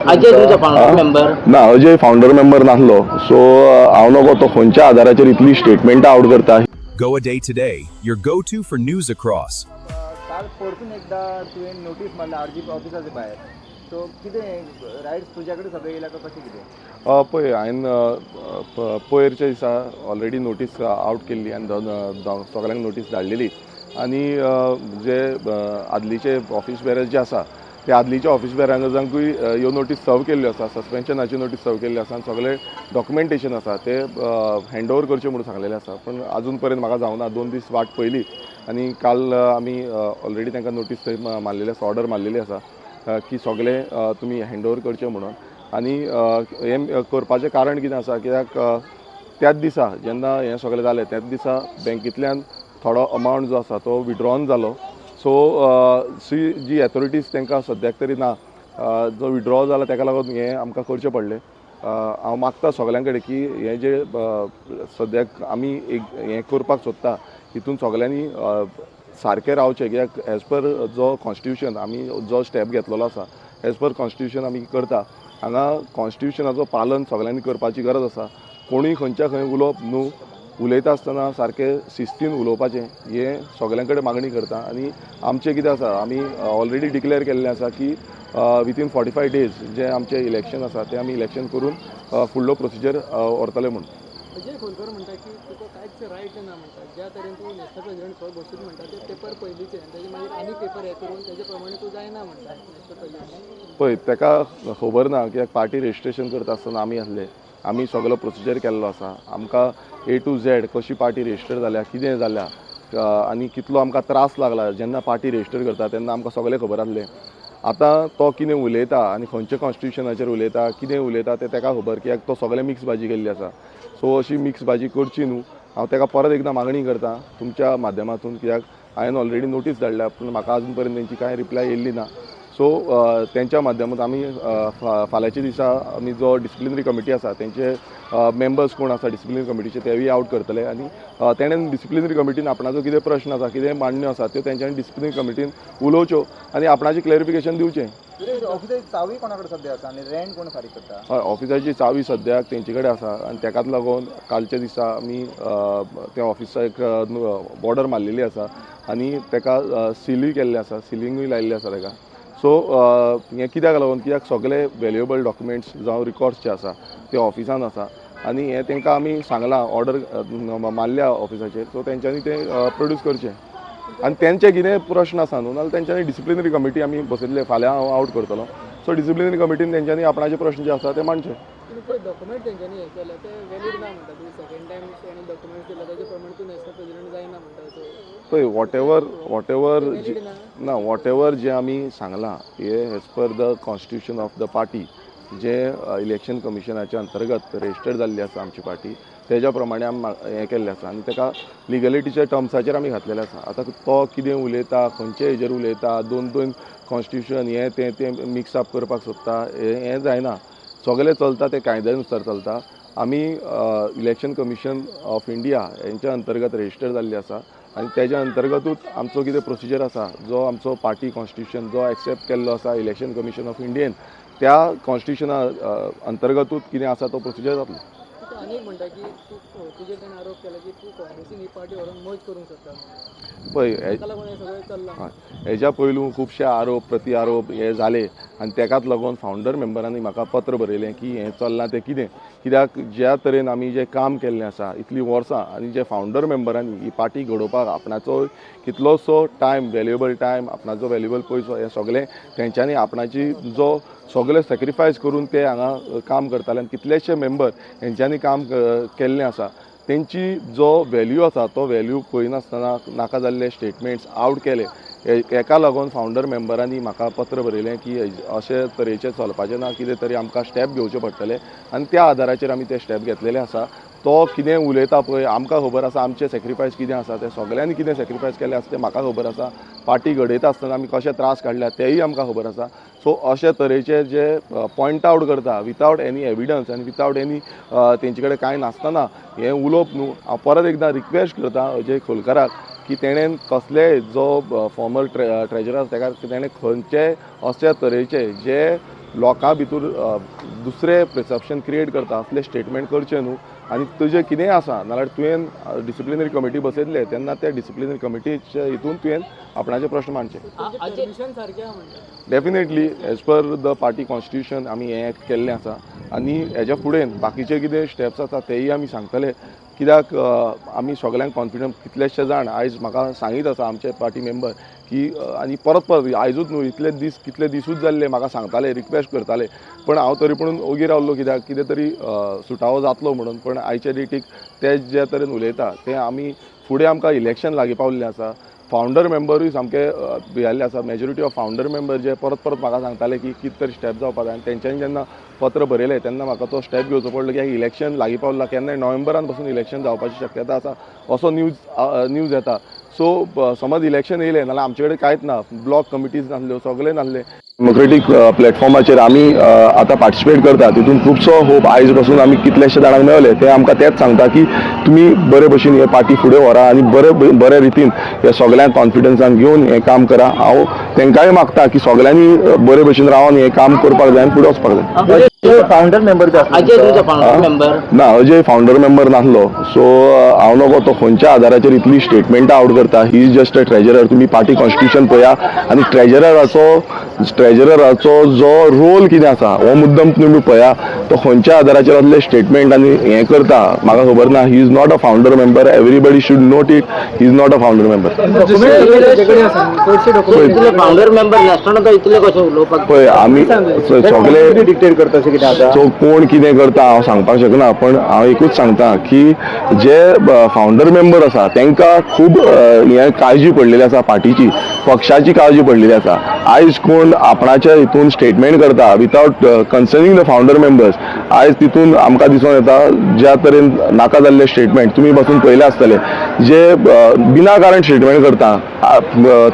अजय तुझा founder member ना Ajay founder member नासलो सो हांव नको तो खंयच्या आधाराचेर इतली स्टेटमेंटां आउट करता. Go a day today, your go-to for news across. काल परतून एकदा तुवें नोटीस मारला आरजीपी ऑफिसाचे भायर सो कितें रायट्स तुज्या कडेन सगळे येयला काय कशें कितें पळय हांवें पयरच्या दिसा ऑलरेडी नोटीस आउट केल्ली आनी सगळ्यांक नोटीस धाडलेली आनी जे आदलीचे ऑफिस बेरर्स जे आसा ते आदलीच्या ऑफिस बेरर्सांकूय ह्यो नोटीस सर्व केल्ल्यो आसा, सस्पेन्शनाची नोटीस सर्व केल्ली आसा आनी सगळे डॉक्युमेंटेशन आसा ते हँड ओवर करचें म्हणून सांगलेलें आसा. पण आजून पर्यंत म्हाका जावना, 2 दीस वाट पयली आनी काल आमी ऑलरेडी तांकां नोटीस थंय मारलेली आसा, ऑर्डर मारलेली आसा की सगळे तुमी हँड ओवर करचें म्हणून. आनी हें करपाचें कारण कितें आसा कित्याक त्याच दिसा जेन्ना हें सगळें जालें त्याच दिसा बँकेंतल्यान थोडो अमावंट जो आसा तो विड्रॉन जालो. सो जी एथॉरिटीज तांकां सद्याक तरी ना, जो विड्रॉ जाला ताका लागून हें आमकां करचें पडलें. हांव मागता सगळ्यां कडेन की हें जे सद्याक आमी एक हें करपाक सोदता हितून सगळ्यांनी सारकें रावचें, कित्याक एज पर जो कॉन्स्टिट्यूशन आमी जो स्टेप घेतलेलो आसा एज पर कॉन्स्टिट्यूशन आमी करता. हांगा कॉन्स्टिट्यूशनाचो पालन सगळ्यांनी करपाची गरज आसा. कोणूय खंयच्या खंय उलोवप न्हू, उलयता आसतना सारकें शिस्तीन उलोवपाचें हें सगळ्यां कडेन मागणी करता. आनी आमचें कितें आसा आमी ऑलरेडी डिक्लेअर केल्लें आसा की विथीन 45 days जे आमचें इलेक्शन आसा तें आमी इलेक्शन करून फुडलो प्रोसिजर व्हरतले म्हणून. अजय खोलकर म्हणटा की तुका कांयच रायट ना म्हणटा, ज्या तरेन तूं नॅशनल प्रेसिडेंट खंय बसून म्हणटा ते पेपर पयलींचे आनी तेजे मागीर आनी पेपर हे करून तेजे प्रमाणे तूं जायना म्हणटा नॅशनल प्रेसिडेंट. पळय ताका खबर ना, कित्याक पार्टी रेजिस्ट्रेशन करता आसतना आमी आसले, आमी सगळो प्रोसिजर केल्लो आसा. आमकां A to Z कशी पार्टी रेजिस्टर जाल्या, कितें जाल्या आनी कितलो आमकां त्रास लागला जेन्ना पार्टी रेजिस्टर करता तेन्ना आमकां सगळें खबर आसलें. आतां तो कितें उलयता आनी खंयच्या कॉन्स्टिट्यूशनाचेर उलयता, कितें उलयता तें ताका खबर, कित्याक तो सगळें मिक्स भाजी केल्ली आसा. सो अशी मिक्स भाजी करची न्हू. हांव ताका परत एकदां मागणी करता तुमच्या माध्यमांतून, कित्याक हांवें ऑलरेडी नोटीस धाडल्या पूण म्हाका आजून पर्यंत तेंची कांय रिप्लाय येयल्ली ना. सो तेंच्या माध्यमांतून आमी फाल्यांच्या दिसा आमी जो डिसिप्लिनरी कमिटी आसा तेंचे मेंबर्स कोण आसा डिसिप्लिनरी कमिटीचे तेवूय आउट करतले. आनी तेणेन डिसिप्लिनरी कमिटीन आपणाचो कितें प्रश्न आसा, कितें मांडण्यो आसा त्यो तेंच्यांनी डिसिप्लिनरी कमिटीन उलोवच्यो आनी आपणाचें क्लॅरिफिकेशन दिवचें. ऑफिसाची चावी कोणा कडेन सद्या आसा आनी रेंट कोण फारीक करता? हय, ऑफिसाची चावी सद्याक तेंचे कडेन आसा आनी ताकाच लागून कालच्या दिसा आमी त्या ऑफिसाक बॉर्डर मारलेली आसा आनी ताका सिलीय केल्लें आसा, सिलिंगूय लायिल्लें आसा ताका. सो हें कित्याक लागून, कित्याक सगळे वेल्युएबल डॉक्युमेंट्स जावं रिकॉर्ड्स जे आसा ते ऑफिसान आसा आनी हें तांकां आमी सांगलां, ऑर्डर मारल्या ऑफिसाचेर. सो तेंच्यांनी तें प्रोड्यूस करचें आनी तेंचे कितें प्रश्न आसा न्हू नाल्यार तेंच्यांनी डिसिप्लिनरी कमिटी आमी बसयल्ले, फाल्यां हांव आउट करतलो. सो डिसिप्लिनरी कमिटीन तेंच्यांनी आपणाचे प्रश्न जे आसा ते मांडचे. डॉक्युमेंट तेंच्यांनी हे केले ते वॅलीड ना म्हणटा, तुमी सेकंड टायम तेणी डॉक्युमेंट दिला तेजे प्रमाणे तूं नॅशनल प्रेसिडेंट जायना म्हणटा. पळय वॉट एवर जें आमी सांगलां हे as per the constitution of the party जे इलेक्शन कमिशनाच्या अंतर्गत रेजिस्टर्ड जाल्ली आसा आमची पार्टी तेज्या प्रमाणे आमी हें केल्लें आसा आनी ताका लिगलिटीच्या टर्म्साचेर आमी घातलेलें आसा. आतां तो कितें उलयता, खंयचे हेजेर उलयता, दोन कॉन्स्टिट्यूशन हें तें मिक्सअप करपाक सोदता, हें जायना. सगळें चलता तें कायद्यानुसार चलता. आमी इलेक्शन कमिशन ऑफ इंडिया हेंच्या अंतर्गत रेजिस्टर जाल्ली आसा आनी तेज्या अंतर्गतूच आमचो कितें प्रोसिजर आसा, जो आमचो पार्टी कॉन्स्टिट्यूशन जो एक्सेप्ट केल्लो आसा इलेक्शन कमिशन ऑफ इंडियेन, त्या कॉन्स्टिट्यूशना अंतर्गतूच कितें आसा तो प्रोसिजर जातलो. आनी म्हणटा की तूं तुजे कडेन आरोप केला की तूं काँग्रेसीन ही पार्टी व्हरून मर्ज करूंक सोदता. पळय सगळें चल्लां. हेज्या पयलू खुबशे आरोप प्रति आरोप हे जाले आनी तेकाच लागून फाउंडर मेंबरांनी म्हाका पत्र बरयलें की हें चल्लां तें कितें, कित्याक ज्या तरेन आमी जें काम केल्लें आसा इतलीं वर्सां आनी जे फाउंडर मेंबरांनी ही पार्टी घडोवपाक आपणाचो कितलोसो टायम, वेल्युएबल टायम, आपणाचो वेल्युएबल पयसो हें सगळें तेंच्यांनी आपणाची जो सगळें सॅक्रिफायस करून ते हांगा काम करताले आनी कितलेशे मेंबर हेंच्यांनी काम केल्लें आसा. तेंची जो वॅल्यू आसा तो वॅल्यू पळयनासतना नाका जाल्ले स्टेटमेंट्स आउट केले. हेका लागून फाउंडर मेंबरांनी म्हाका पत्र बरयलें की अशे तरेचें चलपाचें ना, कितें तरी आमकां स्टेप घेवचें पडटलें आनी त्या आदाराचेर आमी ते स्टेप घेतलेले आसा. तो कितें उलयता पळय आमकां खबर आसा आमचें सॅक्रिफायस कितें आसा, तें सगळ्यांनी कितें सॅक्रिफायस केलें आसा तें म्हाका खबर आसा. पार्टी घडयता आसतना आमी कशे त्रास काडल्या तेंय आमकां खबर आसा. सो अशे तरेचे जे पॉयंट आवट करता विथआवट एनी एविडन्स आनी विथआवट एनी तेंचे कडेन कांय नासतना हें उलोवप न्हू. हांव परत एकदां रिक्वेस्ट करता अजय खोलकाराक की तेणेन कसलेय जो फॉर्मर ट्रेजरर आसा ताका तेणें खंयचेय अशे तरेचे जे लोकां भितर दुसरें परसेप्शन क्रिएट करता असले स्टेटमेंट करचे न्हू आनी तुजें कितेंय आसा नाल्यार तुवें डिसिप्लिनरी कमिटी बसयतले तेन्ना त्या डिसिप्लिनरी कमिटीच्या हितून तुवें आपणाचे प्रश्न मांडचे परमिशन सारकें आहा म्हणटा definitely as per the party constitution आमी हें एक्ट केल्लें आसा आनी हेज्या फुडें बाकीचे कितें स्टेप्स आसा तेय आमी सांगतले कित्याक आमी सगळ्यांक कॉन्फिडंट कितलेशे जाण आयज म्हाका सांगीत आसा आमचे पार्टी मेंबर की आनी परत आयजूच न्हू कितले दिसूच जाल्ले म्हाका सांगताले रिक्वेस्ट करताले पण हांव तरी पूण ओगी रावल्लो कित्याक कितें तरी सुटावो जातलो म्हणून पण आयच्या डेटीक ते जे तरेन उलयता तें आमी फुडें आमकां इलेक्शन लागीं पावल्लें आसा फावंडर मेंबरूय सामके भियाल्ले आसा मेजॉरिटी ऑफ फावंडर मेंबर जे परत म्हाका सांगताले की कितें तरी स्टेप जावपाक जाय आनी तेंच्यांनी जेन्ना पत्र बरयलें तेन्ना म्हाका तो स्टेप घेवचो पडलो की इलेक्शन लागीं पावला केन्नाय नोव्हेंबरान पासून इलेक्शन जावपाची शक्यता आसा असो न्यूज येता सो समज इलेक्शन येयलें नाल्यार आमचे कडेन कांयच ना ब्लॉक कमिटीज नासल्यो सगळे नासले डेमोक्रेटीक प्लॅटफॉर्माचेर आमी आतां पार्टिसिपेट करता तितून खुबसो होप आयज पासून आमी कितलेशे जाणांक मेळले ते आमकां तेंच सांगता की तुमी बरे भशेन हे पार्टी फुडें व्हरा आनी बरे रितीन हे सगळ्यांक कॉन्फिडन्सान घेवन हें काम करा हांव तेंकांय मागता की सगळ्यांनी बरे भशेन रावन हें काम करपाक जाय आनी फुडें वचपाक जाय फाउंडर मेंबर ना अजय फावंडर मेंबर नासलो सो हांव नगो तो खंयच्या आदाराचेर इतली स्टेटमेंटां आउट करता he is just a treasurer तुमी पार्टी कॉन्स्टिट्यूशन पळया आनी ट्रेजरराचो जो रोल कितें आसा हो मुद्दम तुमी पळया तो खंयच्या आदाराचेर असले स्टेटमेंट आनी हें करता म्हाका खबर ना he is not a founder member everybody should note it he is not a founder member founder member नासतना तो इतले कशें उलोवपाक पळय आमी सगळे डिक्टेट करता अशें कितें आसा सो कोण कितें करता हांव सांगपाक शकना पण हांव एकूच सांगता की जे फावंडर मेंबर आसा तांकां खूब हें काळजी पडलेली आसा पार्टीची पक्षाची काळजी पडलेली आसा आयज कोण आपणाच्या हितून स्टेटमेंट करता विथआउट कन्सर्निंग द फावंडर मेंबर्स आयज तितून आमकां दिसून येता ज्या तरेन नाका जाल्ले स्टेटमेंट तुमी बसून पयले आसतले जे विनाकारण स्टेटमेंट करता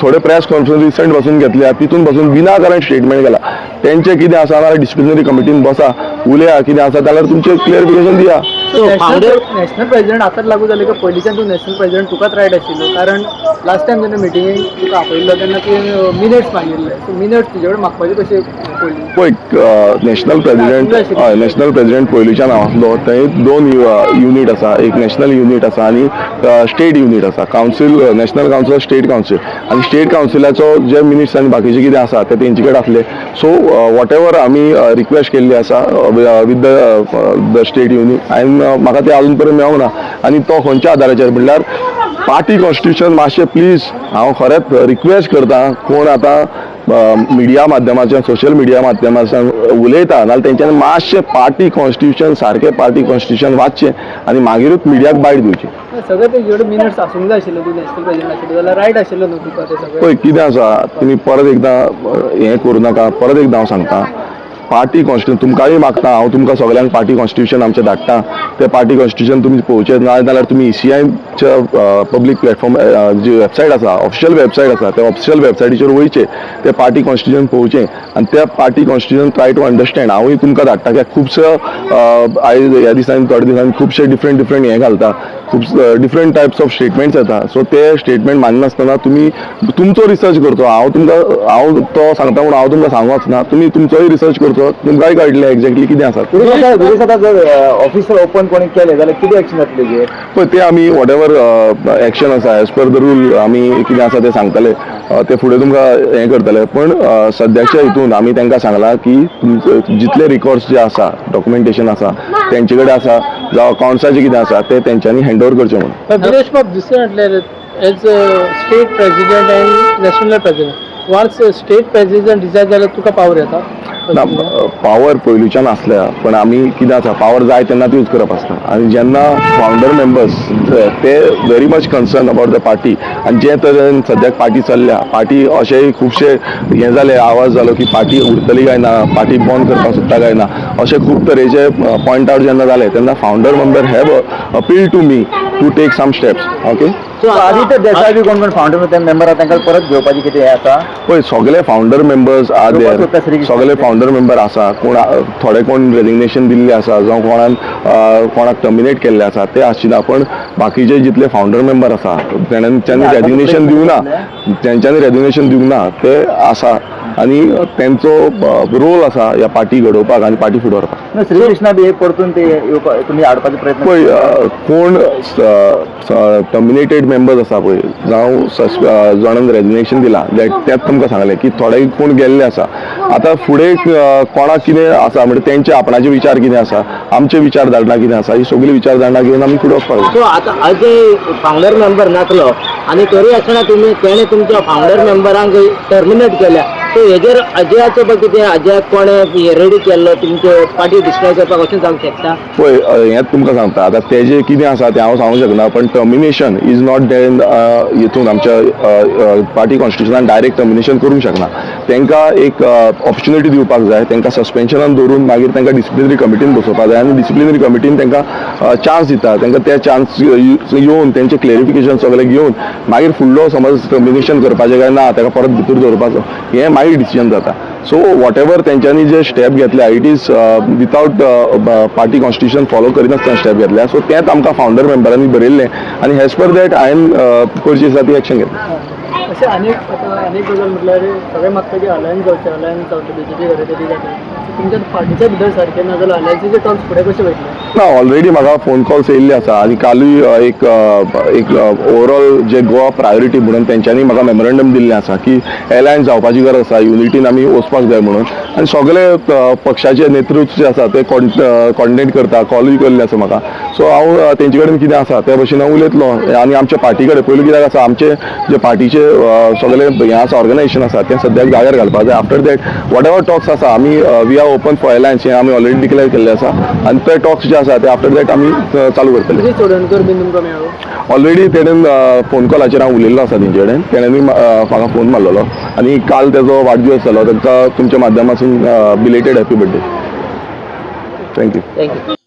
थोडे प्रेस कॉन्फरन्स रिसंट बसून घेतल्या तितून बसून विनाकारण स्टेटमेंट केला तेंचे कितें आसा नाल्यार डिसिप्लिनरी कमिटीन बसा उलया कितें आसा जाल्यार तुमचें क्लियरिफिकेशन दिया नॅशनल प्रेसिडेंट आतांच लागू जाले की पयलींच्यान तूं नॅशनल प्रेसिडेंट तुकाच रायट आशिल्लो कारण लास्ट टायम जेन्ना मिटिंगेक तुका आपयल्लो तेन्ना तुवें मिनिट्स मागिल्ले सो मिनिट्स तुजे कडेन मागपाचे कशें पयली पळय नॅशनल प्रेसिडेंट पयलींच्यान आसलो थंय दोन युनीट आसा एक नॅशनल युनीट आसा आनी स्टेट युनीट आसा council national council state council आनी स्टेट कावन्सिलाचो जे मिनिट्स आनी बाकीचे कितें आसा ते तेंचे कडेन आसले सो वॉट एवर आमी रिक्वेस्ट केल्ली आसा विथ द स्टेट युनीट आनी म्हाका ते अजून पर्यंत मेळोंक ना आनी तो खंयच्या आदाराचेर म्हणल्यार पार्टी कॉन्स्टिट्यूशन मातशें प्लीज हांव खरेंच रिक्वेस्ट करता कोण आतां मिडिया माध्यमांतल्यान सोशल मिडिया माध्यमांतल्यान उलयता नाल्यार तेंच्यांनी मातशें पार्टी कॉन्स्टिट्यूशन सारकें पार्टी कॉन्स्टिट्यूशन वाचचें आनी मागीरूच मिडियाक बायट दिवची सगळे तेजे कडेन मिनिट्स आसूंक जाय आशिल्लो तूं नॅशनल प्रेसिडेंट आशिल्लो जाल्यार रायट आशिल्लो न्हू तुका ते सगळे पळय कितें आसा तुमी परत एकदां हें करूं नाका परत एकदां हांव सांगता पार्टी कॉन्स्टिट्यूशन तुमकांय मागता हांव तुमकां सगळ्यांक पार्टी कॉन्स्टिट्यूशन आमचें धाडटा तें पार्टी कॉन्स्टिट्यूशन तुमी पळोवचें ना जाल्यार तुमी ECIच्या पब्लीक प्लॅटफॉर्म जी वेबसायट आसा ऑफिशियल वेबसायट आसा त्या ऑफिशियल वेबसायटीचेर वयचें तें पार्टी कॉन्स्टिट्यूशन पळोवचें आनी त्या party constitution try to understand हांवूय तुमकां धाडटा कित्याक खुबसो आयज ह्या दिसांनी थोड्या दिसांनी खुबशे डिफरंट हें घालता खूब डिफरंट टायप्स ऑफ स्टेटमेंट्स येता सो ते स्टेटमेंट माननासतना तुमी तुमचो रिसर्च करचो हांव तो सांगता म्हणून हांव तुमकां सांगू वचना तुमी तुमचोय रिसर्च करचो तुमकांय कळटलें एक्झॅक्टली कितें आसा जर ऑफिसर ओपन कोणी केले जाल्यार कितें एक्शन जातली तेजेर पळय ते आमी वॉट एवर एक्शन आसा एज पर द रूल आमी कितें आसा ते सांगतले ते फुडें तुमकां हें करतले पण सद्याच्या हितून आमी तांकां सांगलां की जितले रिकॉर्ड्स जे आसा डॉक्युमेंटेशन आसा तेंचे कडेन आसा जावं अकाउंट्साचें कितें आसा ते तेंच्यांनी हँड ओवर करचें म्हणून दिनेश बाब दुसरें म्हटल्यार as state president and national president once state president decided जाल्यार तुका पावर येता ना पावर पयलींच्यान आसल्या पण आमी कितें आसा पावर जाय तेन्ना यूज करप आसता आनी जेन्ना फावंडर मेंबर्स ते very much concern about the party आनी जे तरेन सद्याक पार्टी चल्ल्या पार्टी अशेंय खुबशे हें जाले आवाज जालो की पार्टी उरतली काय ना पार्टी बंद करपाक सोदता काय ना अशे खूब तरेचे पॉयंट आवट जेन्ना जाले तेन्ना founder member have appeal to me to take some steps okay so Aditya Desai बी कोण फावंडर मेंबर आसा तांकां परत घेवपाची कितें हें आसा पळय सगळे फावंडर मेंबर्स आर देर सगळे फावंडर मेंबर आसा कोण थोडे कोण रेजिग्नेशन दिल्ले आसा जावं कोणाक टर्मिनेट केल्ले आसा ते आसचिना पण बाकीचे जितले फावंडर मेंबर आसा तेंच्यांनी रेजिग्नेशन दिवना ते आसा आनी तेंचो रोल आसा ह्या पार्टी घडोवपाक आनी पार्टी फुडें व्हरपाक. श्री कृष्णा बी एक परतून ते तुम्ही हाडपाचो प्रयत्न पळय कोण टर्मिनेटेड मेंबर्स आसा पळय जावं जाणांक रेजिग्नेशन दिलां तेच तुमकां सांगलें की थोडे कोण गेल्ले आसा. आतां फुडें कोणाक कितें आसा म्हणजे तेंचे आपणाचे विचार कितें आसा, आमचे विचारधारणा कितें आसा, ही सगळी विचारधारणा घेवन आमी फुडें वचपाक जाय. सो आता अजय फाउंडर मेंबर नासलो आणि तरी आसतना तेणे तुमच्या फाउंडर मेंबरांक टर्मिनेट केल्या. सो हेजेर अजयाचो पळय कितें अजयाक कोणें रेडी केल्लो तुमचे पार्टी डिस्ट्रॉय करपाक अशें जावंक शकता? पळय हेंच तुमकां सांगता. आतां तेजें कितें आसा तें हांव सांगूंक शकना, पण टर्मिनेशन इज नॉट देन हितून आमच्या पार्टी कॉन्स्टिट्युशनान डायरेक्ट टर्मिनेशन करूंक शकना. तांकां एक ऑपॉर्च्युनिटी दिवपाक जाय, तांकां सस्पेन्शनान दवरून मागीर तांकां डिसिप्लिनरी कमिटीन बसोवपाक जाय आनी डिसिप्लिनरी कमिटीन तांकां चान्स दिता. तांकां ते चान्स येवन तेंचे क्लेरिफिकेशन सगळें घेवन मागीर फुडलो समज टर्मिनेशन करपाचें काय ना ताका परत भितर दवरपाचो हें मागीर डिसिजन जाता. सो वॉट एवर तेंच्यांनी जे स्टेप घेतल्या it is without party constitution follow करिनासतना स्टेप घेतल्या. सो तेंच आमकां फाउंडर मेंबरांनी बरयल्लें आनी हेज पर दॅट हांवें करची आसा ती एक्शन घेतली. अशें अनेक गजाल म्हटल्यार सगळे मागता की अलायन्स जावचें BJP घरे जाता. तुमच्या पार्टीच्या भितर सारकें ना जाल्यार अलायन्सीचे टर्म्स फुडें कशे वयतले? ना ऑलरेडी म्हाका फोन कॉल्स येयल्ले आसा आनी कालूय एक ओवरऑल जे गोवा प्रायोरिटी म्हणून तेंच्यांनी म्हाका मेमोरेंडम दिल्लें आसा की अलायन्स जावपाची गरज आसा, युनिटीन आमी वचपाक जाय म्हणून. आनी सगळे पक्षाचे नेतृत्व जे आसा ते कॉर्डिनेट करता, कॉलूय केल्ले आसा म्हाका. सो हांव तेंचे कडेन कितें आसा त्या भशेन हांव उलयतलो आनी आमच्या पार्टी कडेन पयलीं कित्याक आसा आमचे जे पार्टीचे सगळे हें आसा ऑर्गनायजेशन आसा तें सद्याक जाग्यार घालपाक जाय. After that whatever talks आसा आमी we are open for alliance हें आमी ऑलरेडी डिक्लेअर केल्लें आसा आनी ते टॉक्स जे आसा ते आफ्टर दॅट आमी चालू करतले. चोडणकर बीन तुमकां मेळ्ळो? ऑलरेडी तेणेन फोन कॉलाचेर हांव उलयल्लो आसा तेंचे कडेन. तेणेंनी म्हाका फोन मारलेलो आनी काल तेजो वाडदीस जालो. तांकां तुमच्या माध्यमांतून बिलेटेड हॅपी बर्थडे. थँक्यू.